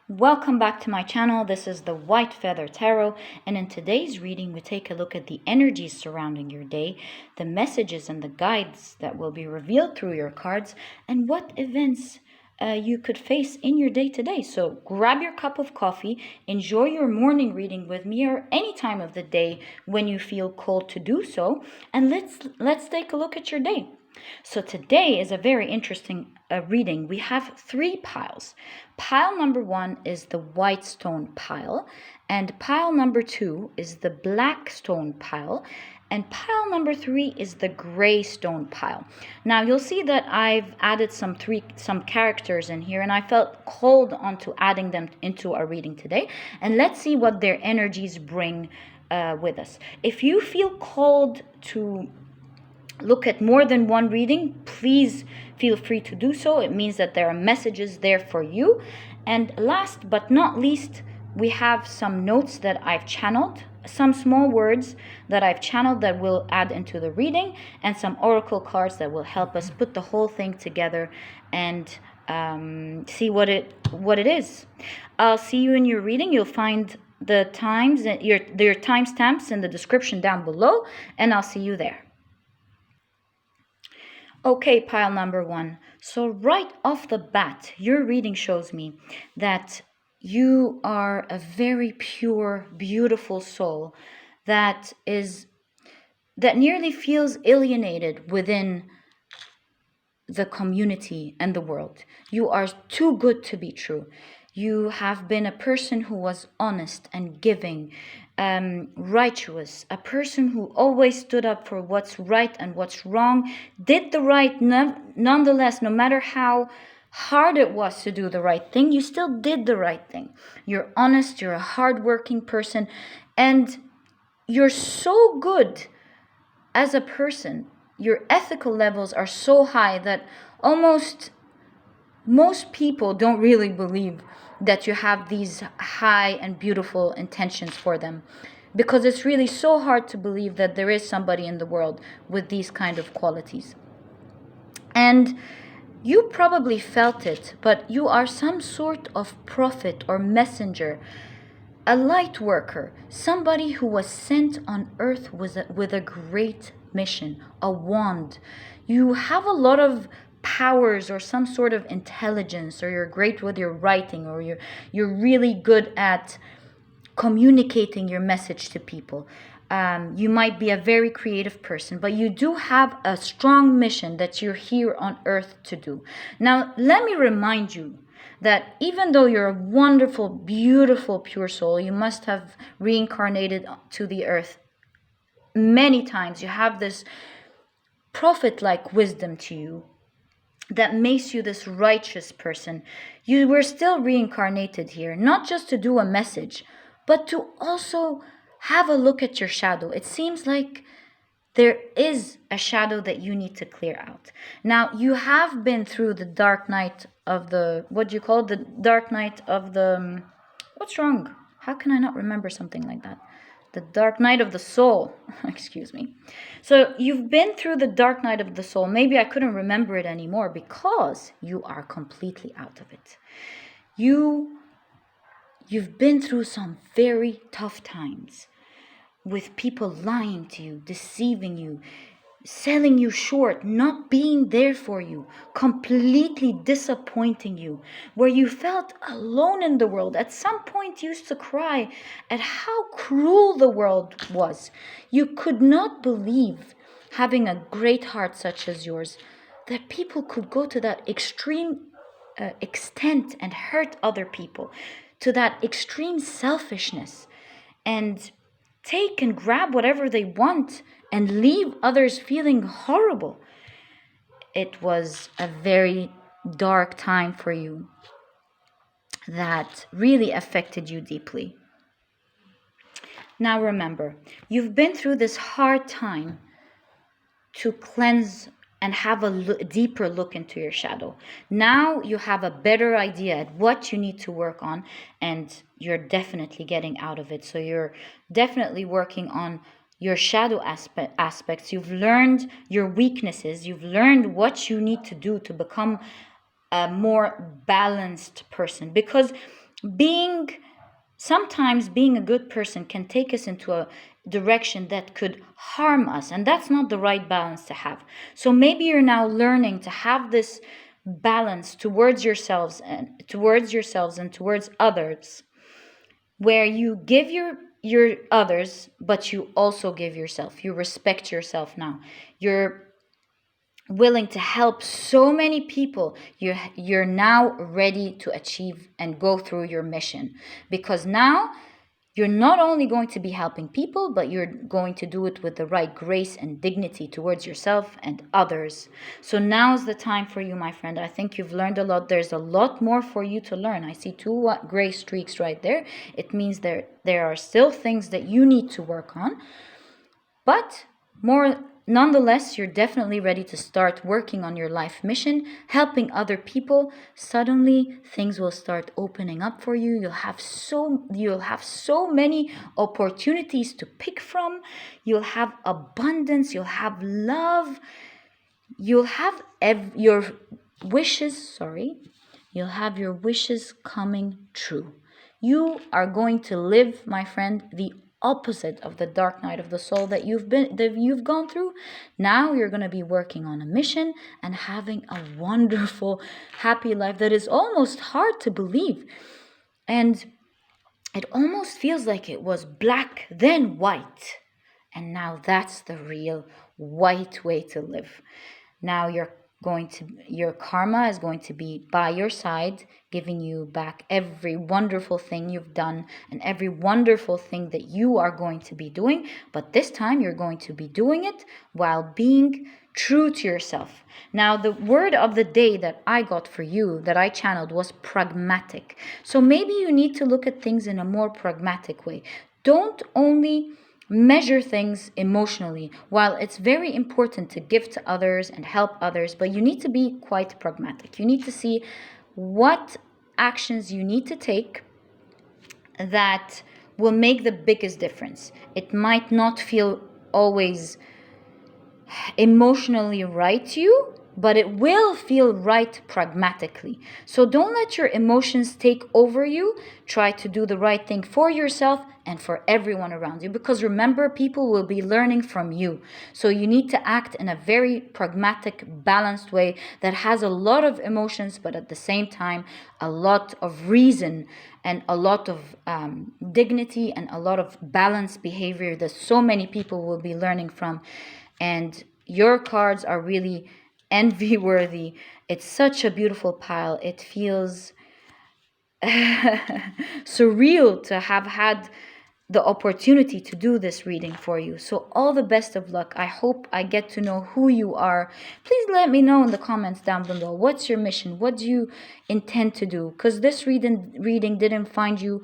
Welcome back to my channel. This is the White Feather Tarot, and in today's reading we take a look at the energies surrounding your day, the messages and the guides that will be revealed through your cards, and what events you could face in your day today. So grab your cup of coffee, enjoy your morning reading with me, or any time of the day when you feel called to do so, and let's take a look at your day. So today is a very interesting reading. We have three piles. Pile number 1 is the white stone pile, and pile number 2 is the black stone pile, and pile number 3 is the gray stone pile. Now you'll see that I've added some characters in here, and I felt called onto adding them into our reading today. And let's see what their energies bring with us. If you feel called to look at more than one reading, please feel free to do so. It means that there are messages there for you. And last but not least, we have some notes that I've channeled, some small words that I've channeled that will add into the reading, and some oracle cards that will help us put the whole thing together and see what it is. I'll see you in your reading. You'll find the times, your timestamps in the description down below, and I'll see you there. Okay, pile number 1. So right off the bat, your reading shows me that you are a very pure, beautiful soul that nearly feels alienated within the community and the world. You are too good to be true. You have been a person who was honest and giving, righteous, a person who always stood up for what's right and what's wrong, did the right nonetheless, no matter how hard it was to do the right thing, you still did the right thing. You're honest, you're a hardworking person, and you're so good as a person. Your ethical levels are so high that almost most people don't really believe that you have these high and beautiful intentions for them, because it's really so hard to believe that there is somebody in the world with these kind of qualities. And you probably felt it, but you are some sort of prophet or messenger, a light worker, somebody who was sent on earth with a great mission, a wand. You have a lot of powers or some sort of intelligence, or you're great with your writing, or you're really good at communicating your message to people. You might be a very creative person, but you do have a strong mission that you're here on earth to do. Now, let me remind you that even though you're a wonderful, beautiful, pure soul, you must have reincarnated to the earth many times. You have this prophet-like wisdom to you that makes you this righteous person. You were still reincarnated here, not just to do a message, but to also have a look at your shadow. It seems like there is a shadow that you need to clear out. Now, you have been through the dark night of the, what do you call it? The dark night of the, what's wrong? How can I not remember something like that? The dark night of the soul. Excuse me. So you've been through the dark night of the soul. Maybe I couldn't remember it anymore because you are completely out of it. You've been through some very tough times with people lying to you, deceiving you, selling you short, not being there for you, completely disappointing you, where you felt alone in the world. At some point you used to cry at how cruel the world was. You could not believe, having a great heart such as yours, that people could go to that extreme extent and hurt other people, to that extreme selfishness, and take and grab whatever they want and leave others feeling horrible. It was a very dark time for you that really affected you deeply. Now remember, you've been through this hard time to cleanse and have a deeper look into your shadow. Now you have a better idea at what you need to work on, and you're definitely getting out of it. So you're definitely working on your shadow aspects. You've learned your weaknesses. You've learned what you need to do to become a more balanced person. Because being sometimes being a good person can take us into a direction that could harm us, and that's not the right balance to have. So maybe you're now learning to have this balance towards yourselves and towards others, where you give your others, but you also give yourself. You respect yourself now. You're willing to help so many people. You're now ready to achieve and go through your mission, because now you're not only going to be helping people, but you're going to do it with the right grace and dignity towards yourself and others. So now's the time for you, my friend. I think you've learned a lot. There's a lot more for you to learn. I see two gray streaks right there. It means there are still things that you need to work on. But nonetheless, you're definitely ready to start working on your life mission, helping other people. Suddenly, things will start opening up for you. You'll have so many opportunities to pick from. You'll have abundance. You'll have love. You'll have your wishes. Sorry, you'll have your wishes coming true. You are going to live, my friend, the opposite of the dark night of the soul that you've gone through. Now you're going to be working on a mission and having a wonderful, happy life that is almost hard to believe. And it almost feels like it was black, then white. And now that's the real white way to live. Now your karma is going to be by your side, giving you back every wonderful thing you've done and every wonderful thing that you are going to be doing. But this time you're going to be doing it while being true to yourself. Now, the word of the day that I got for you, that I channeled, was pragmatic. So maybe you need to look at things in a more pragmatic way. Don't only measure things emotionally. While it's very important to give to others and help others, but you need to be quite pragmatic. You need to see what actions you need to take that will make the biggest difference. It might not feel always emotionally right to you, but it will feel right pragmatically. So don't let your emotions take over you. Try to do the right thing for yourself and for everyone around you, because remember, people will be learning from you. So you need to act in a very pragmatic, balanced way that has a lot of emotions, but at the same time a lot of reason and a lot of dignity and a lot of balanced behavior that so many people will be learning from. And your cards are really envy worthy. It's such a beautiful pile. It feels surreal to have had the opportunity to do this reading for you. So all the best of luck. I hope I get to know who you are. Please let me know in the comments down below. What's your mission? What do you intend to do? Because this reading didn't find you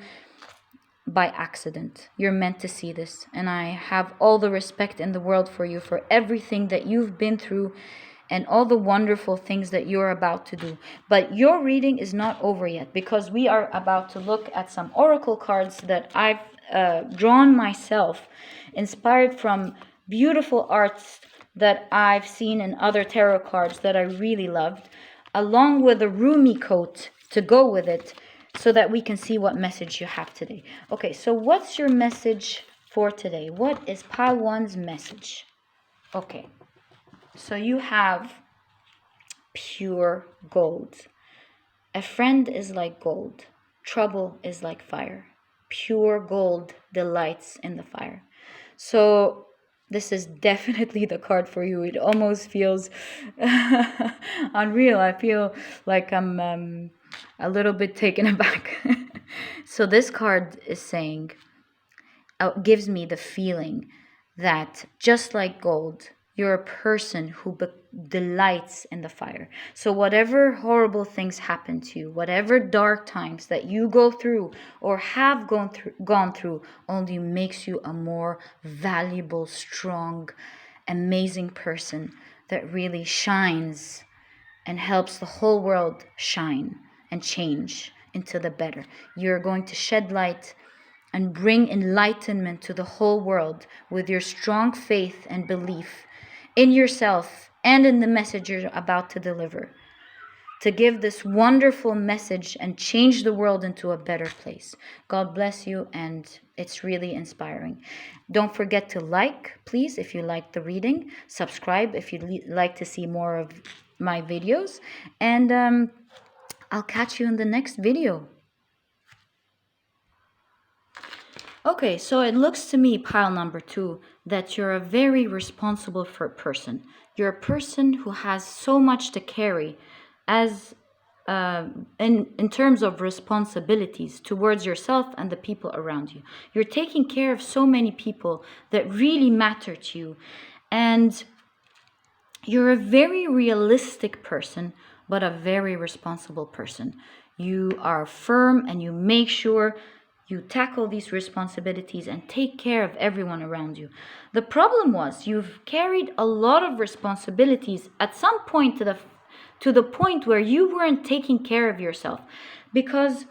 by accident. You're meant to see this. And I have all the respect in the world for you, for everything that you've been through and all the wonderful things that you're about to do. But your reading is not over yet, because we are about to look at some oracle cards that I've drawn myself, inspired from beautiful arts that I've seen in other tarot cards that I really loved, along with a Rumi quote to go with it, so that we can see what message you have today. Okay, so what's your message for today? What is pile one's message? Okay, so you have pure gold. A friend is like gold. Trouble is like fire. Pure gold delights in the fire. So this is definitely the card for you. It almost feels unreal. I feel like I'm a little bit taken aback. So this card is saying, gives me the feeling that just like gold, you're a person who delights in the fire. So whatever horrible things happen to you, whatever dark times that you go through or have gone through, only makes you a more valuable, strong, amazing person that really shines and helps the whole world shine and change into the better. You're going to shed light and bring enlightenment to the whole world with your strong faith and belief in yourself and in the message you're about to deliver. to give this wonderful message and change the world into a better place. God bless you, and it's really inspiring. Don't forget to like, please, if you like the reading. Subscribe if you'd like to see more of my videos. And I'll catch you in the next video. Okay, so it looks to me, pile number 2, that you're a very responsible person. You're a person who has so much to carry as in terms of responsibilities towards yourself and the people around you. You're taking care of so many people that really matter to you. And you're a very realistic person, but a very responsible person. You are firm and you make sure you tackle these responsibilities and take care of everyone around you. The problem was you've carried a lot of responsibilities at some point to the point where you weren't taking care of yourself. Because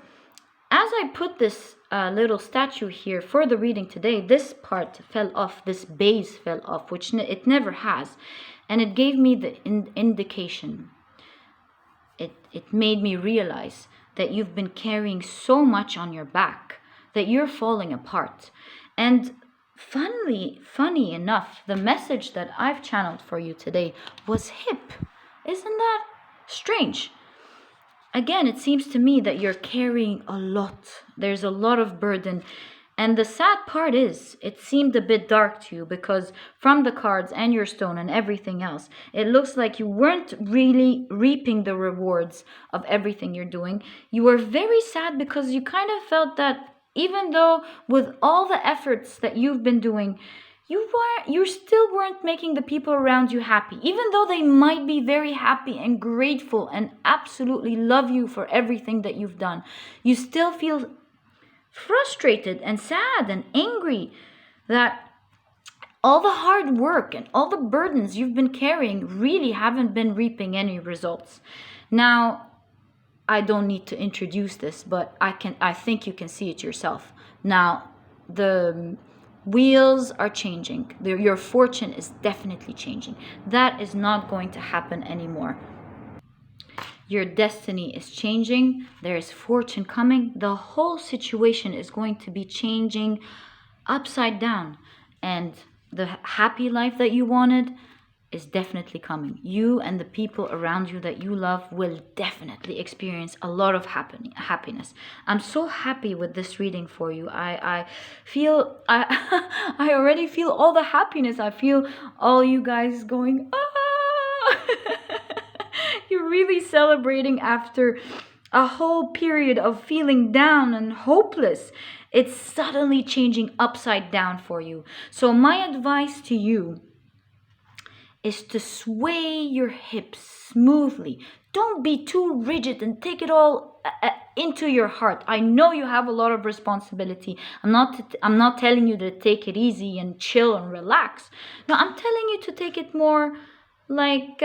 as I put this little statue here for the reading today, this part fell off, this base fell off, which it never has. And it gave me the indication. It made me realize that you've been carrying so much on your back that you're falling apart. And funny enough, the message that I've channeled for you today was hip. Isn't that strange? Again, it seems to me that you're carrying a lot. There's a lot of burden. And the sad part is, it seemed a bit dark to you because from the cards and your stone and everything else, it looks like you weren't really reaping the rewards of everything you're doing. You were very sad because you kind of felt that even though with all the efforts that you've been doing, you still weren't making the people around you happy. Even though they might be very happy and grateful and absolutely love you for everything that you've done, you still feel frustrated and sad and angry that all the hard work and all the burdens you've been carrying really haven't been reaping any results. Now, I don't need to introduce this, but I think you can see it yourself. Now, the wheels are changing. Your fortune is definitely changing. That is not going to happen anymore. Your destiny is changing. There is fortune coming. The whole situation is going to be changing upside down. And the happy life that you wanted is definitely coming. You and the people around you that you love will definitely experience a lot of happiness. I'm so happy with this reading for you. I already feel all the happiness. I feel all you guys going, ah! You're really celebrating after a whole period of feeling down and hopeless. It's suddenly changing upside down for you. So my advice to you is to sway your hips smoothly. Don't be too rigid and take it all into your heart. I know you have a lot of responsibility. I'm not telling you to take it easy and chill and relax. No, I'm telling you to take it more like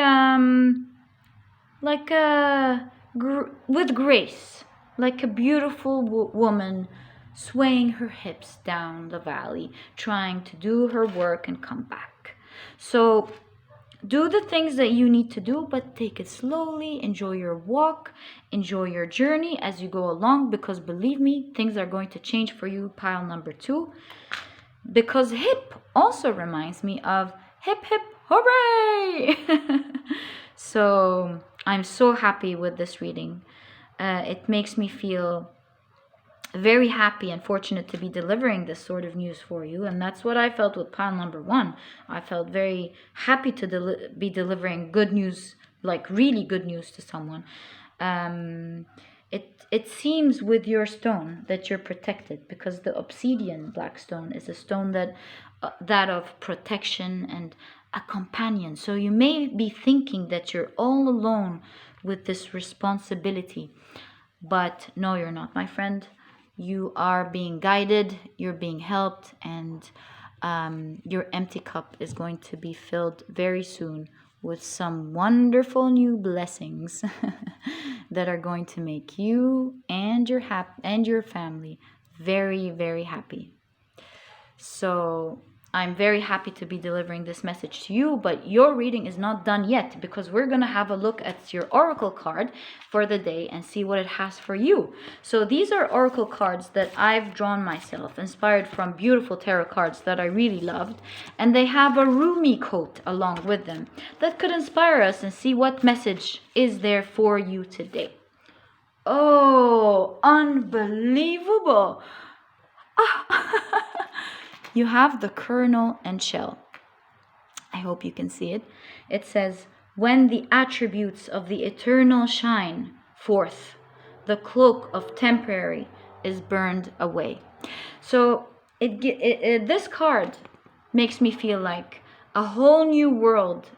with grace, like a beautiful woman swaying her hips down the valley, trying to do her work and come back. So do the things that you need to do, but take it slowly. Enjoy your walk, enjoy your journey as you go along, because believe me, things are going to change for you, pile number 2. Because hip also reminds me of hip hip hooray. So I'm so happy with this reading. It makes me feel very happy and fortunate to be delivering this sort of news for you. And that's what I felt with pile number 1. I felt very happy to be delivering good news, like really good news to someone. It seems with your stone that you're protected, because the obsidian black stone is a stone that of protection and a companion. So you may be thinking that you're all alone with this responsibility, but no, you're not, my friend. You are being guided, you're being helped, and your empty cup is going to be filled very soon with some wonderful new blessings that are going to make you and your family very, very happy. So I'm very happy to be delivering this message to you, but your reading is not done yet, because we're going to have a look at your oracle card for the day and see what it has for you. So these are oracle cards that I've drawn myself, inspired from beautiful tarot cards that I really loved, and they have a Rumi quote along with them that could inspire us and see what message is there for you today. Oh, unbelievable! You have the kernel and shell. I hope you can see it. It says, when the attributes of the eternal shine forth, the cloak of temporary is burned away. So this card makes me feel like a whole new world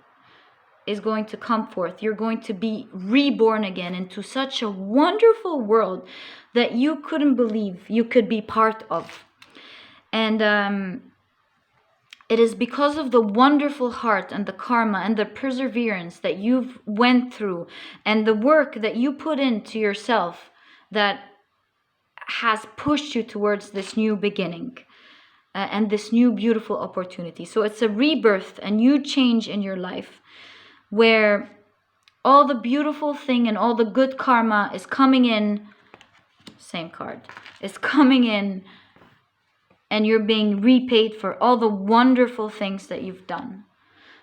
is going to come forth. You're going to be reborn again into such a wonderful world that you couldn't believe you could be part of. And it is because of the wonderful heart and the karma and the perseverance that you've went through and the work that you put into yourself that has pushed you towards this new beginning and this new beautiful opportunity. So it's a rebirth, a new change in your life where all the beautiful thing and all the good karma is coming in. Same card. Is coming in, and you're being repaid for all the wonderful things that you've done.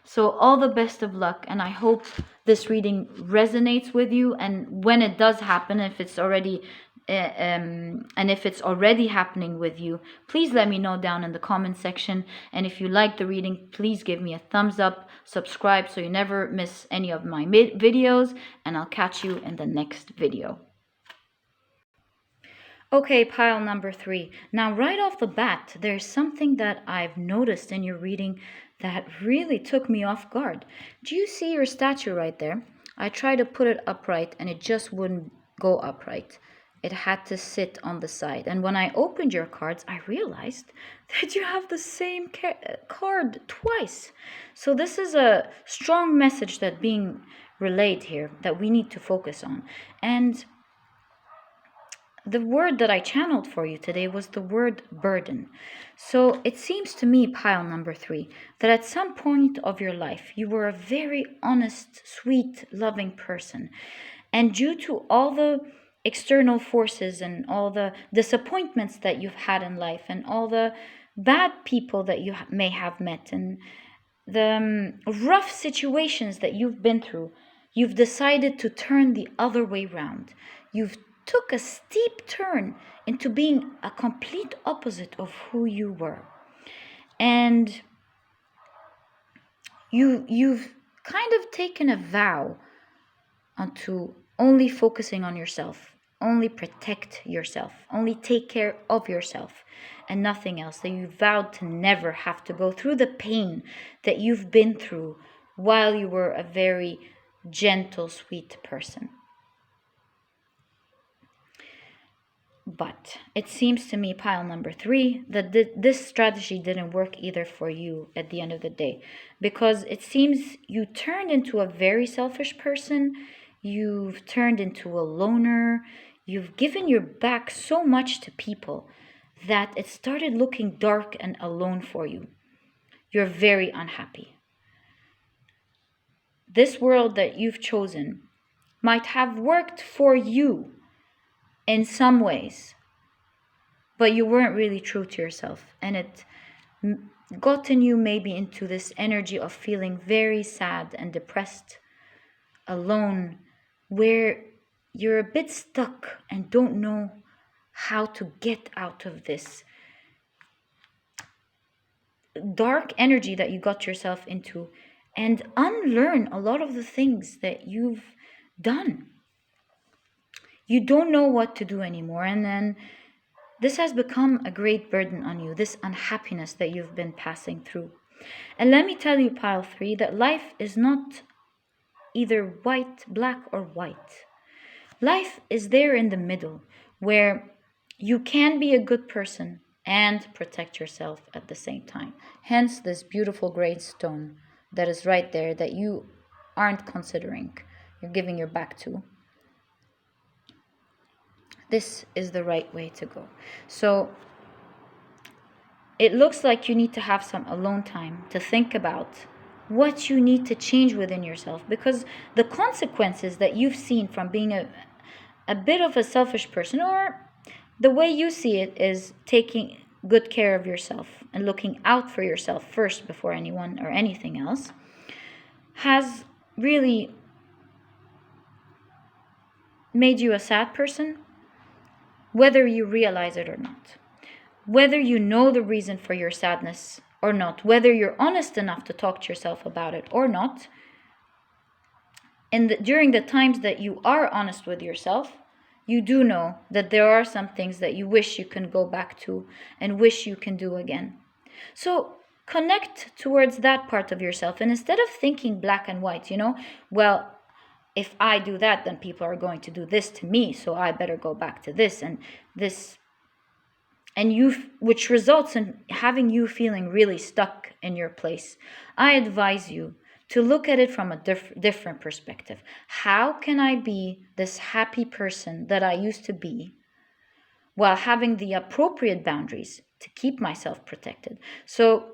So all the best of luck, and I hope this reading resonates with you. And when it does happen, if it's already happening with you, please let me know down in the comment section. And if you like the reading, please give me a thumbs up, subscribe so you never miss any of my videos, and I'll catch you in the next video. Okay, pile number 3. Now, right off the bat, there's something that I've noticed in your reading that really took me off guard. Do you see your statue right there? I tried to put it upright and it just wouldn't go upright. It had to sit on the side. And when I opened your cards, I realized that you have the same card twice. So this is a strong message that's being relayed here that we need to focus on. And the word that I channeled for you today was the word burden. So it seems to me, pile number 3, that at some point of your life, you were a very honest, sweet, loving person. And due to all the external forces and all the disappointments that you've had in life and all the bad people that you may have met and the rough situations that you've been through, you've decided to turn the other way round. You've took a steep turn into being a complete opposite of who you were. And you've kind of taken a vow onto only focusing on yourself, only protect yourself, only take care of yourself and nothing else. That you vowed to never have to go through the pain that you've been through while you were a very gentle, sweet person. But it seems to me, pile number 3, that this strategy didn't work either for you at the end of the day. Because it seems you turned into a very selfish person. You've turned into a loner. You've given your back so much to people that it started looking dark and alone for you. You're very unhappy. This world that you've chosen might have worked for you in some ways, but you weren't really true to yourself, and it gotten you maybe into this energy of feeling very sad and depressed, alone, where you're a bit stuck and don't know how to get out of this dark energy that you got yourself into and unlearn a lot of the things that you've done. You don't know what to do anymore, and then this has become a great burden on you, this unhappiness that you've been passing through. And let me tell you, pile 3, that life is not either white, black, or white. Life is there in the middle, where you can be a good person and protect yourself at the same time. Hence this beautiful gray stone that is right there that you aren't considering, you're giving your back to. This is the right way to go. So it looks like you need to have some alone time to think about what you need to change within yourself, because the consequences that you've seen from being a bit of a selfish person, or the way you see it is taking good care of yourself and looking out for yourself first before anyone or anything else, has really made you a sad person, whether you realize it or not. Whether you know the reason for your sadness or not, whether you're honest enough to talk to yourself about it or not, and during the times that you are honest with yourself, you do know that there are some things that you wish you can go back to and wish you can do again. So connect towards that part of yourself, and instead of thinking black and white, well, if I do that, then people are going to do this to me, so I better go back to this and this, and which results in having you feeling really stuck in your place. I advise you to look at it from a different perspective. How can I be this happy person that I used to be while having the appropriate boundaries to keep myself protected? So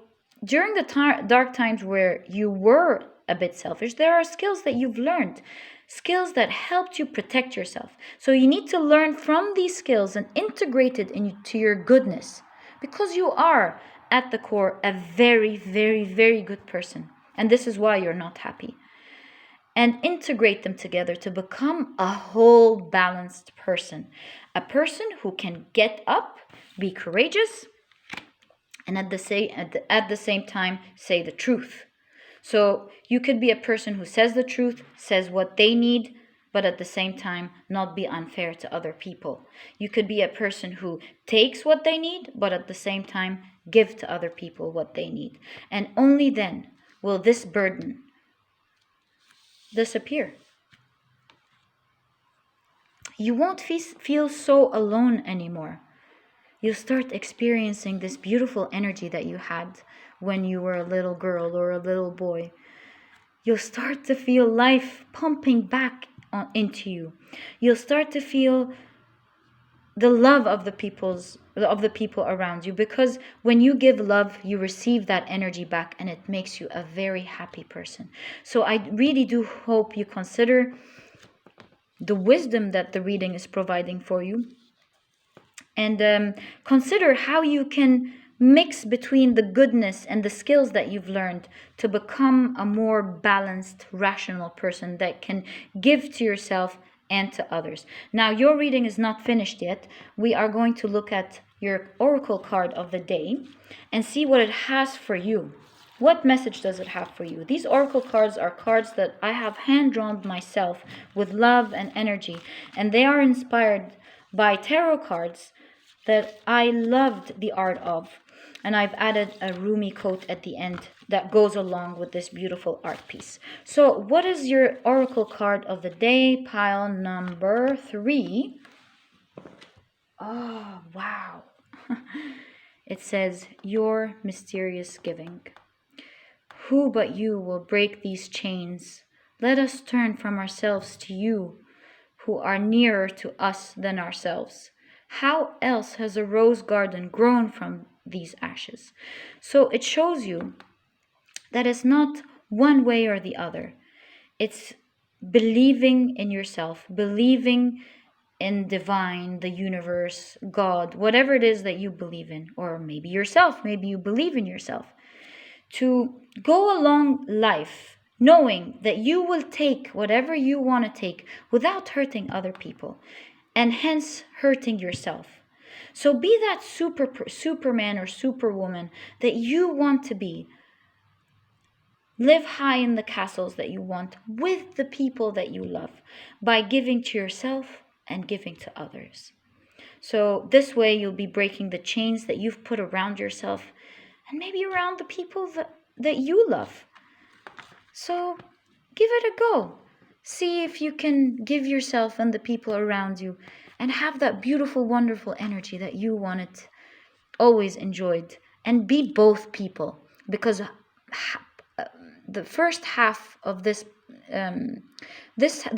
during the dark times where you were a bit selfish, there are skills that you've learned, skills that helped you protect yourself. So you need to learn from these skills and integrate it into your goodness, because you are at the core a very, very, very good person. And this is why you're not happy. And integrate them together to become a whole balanced person. A person who can get up, be courageous, and at the same time say the truth. So you could be a person who says the truth, says what they need, but at the same time not be unfair to other people. You could be a person who takes what they need, but at the same time give to other people what they need. And only then will this burden disappear. You won't feel so alone anymore. You'll start experiencing this beautiful energy that you had when you were a little girl or a little boy. You'll start to feel life pumping back into you. You'll start to feel the love of the people around you, because when you give love, you receive that energy back, and it makes you a very happy person. So I really do hope you consider the wisdom that the reading is providing for you, and consider how you can mix between the goodness and the skills that you've learned to become a more balanced, rational person that can give to yourself and to others. Now, your reading is not finished yet. We are going to look at your oracle card of the day and see what it has for you. What message does it have for you? These oracle cards are cards that I have hand-drawn myself with love and energy, and they are inspired by tarot cards that I loved the art of. And I've added a Rumi quote at the end that goes along with this beautiful art piece. So what is your oracle card of the day? Pile number 3. Oh, wow. It says, your mysterious giving. Who but you will break these chains? Let us turn from ourselves to you, who are nearer to us than ourselves. How else has a rose garden grown from these ashes? So it shows you that it's not one way or the other. It's believing in yourself, believing in divine, the universe, God, whatever it is that you believe in, or maybe yourself, maybe you believe in yourself, to go along life knowing that you will take whatever you want to take without hurting other people, and hence hurting yourself. So be that superman or superwoman that you want to be. Live high in the castles that you want with the people that you love, by giving to yourself and giving to others. So this way you'll be breaking the chains that you've put around yourself, and maybe around the people that you love. So give it a go. See if you can give yourself and the people around you and have that beautiful, wonderful energy that you wanted, always enjoyed. And be both people, because the first half of the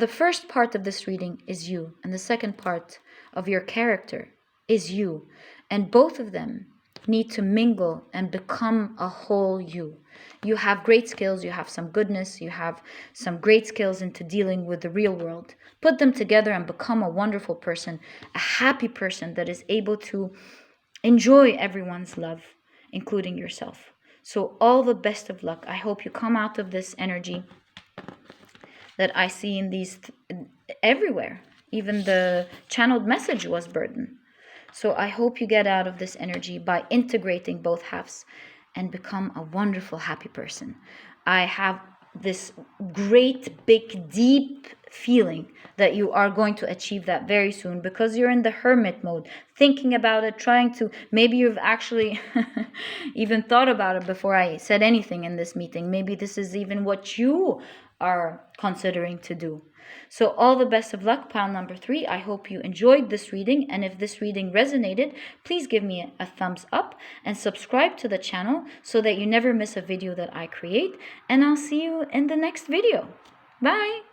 first part of this reading is you, and the second part of your character is you. And both of them need to mingle and become a whole you. You have great skills, you have some goodness, you have some great skills into dealing with the real world. Put them together and become a wonderful person, a happy person that is able to enjoy everyone's love, including yourself. So all the best of luck. I hope you come out of this energy that I see in these everywhere. Even the channeled message was burden. So I hope you get out of this energy by integrating both halves and become a wonderful, happy person. I have this great, big, deep feeling that you are going to achieve that very soon, because you're in the hermit mode, thinking about it, trying to, maybe you've actually even thought about it before I said anything in this meeting. Maybe this is even what you are considering to do. So all the best of luck, pile number 3. I hope you enjoyed this reading, and if this reading resonated, please give me a thumbs up and subscribe to the channel so that you never miss a video that I create, and I'll see you in the next video. Bye!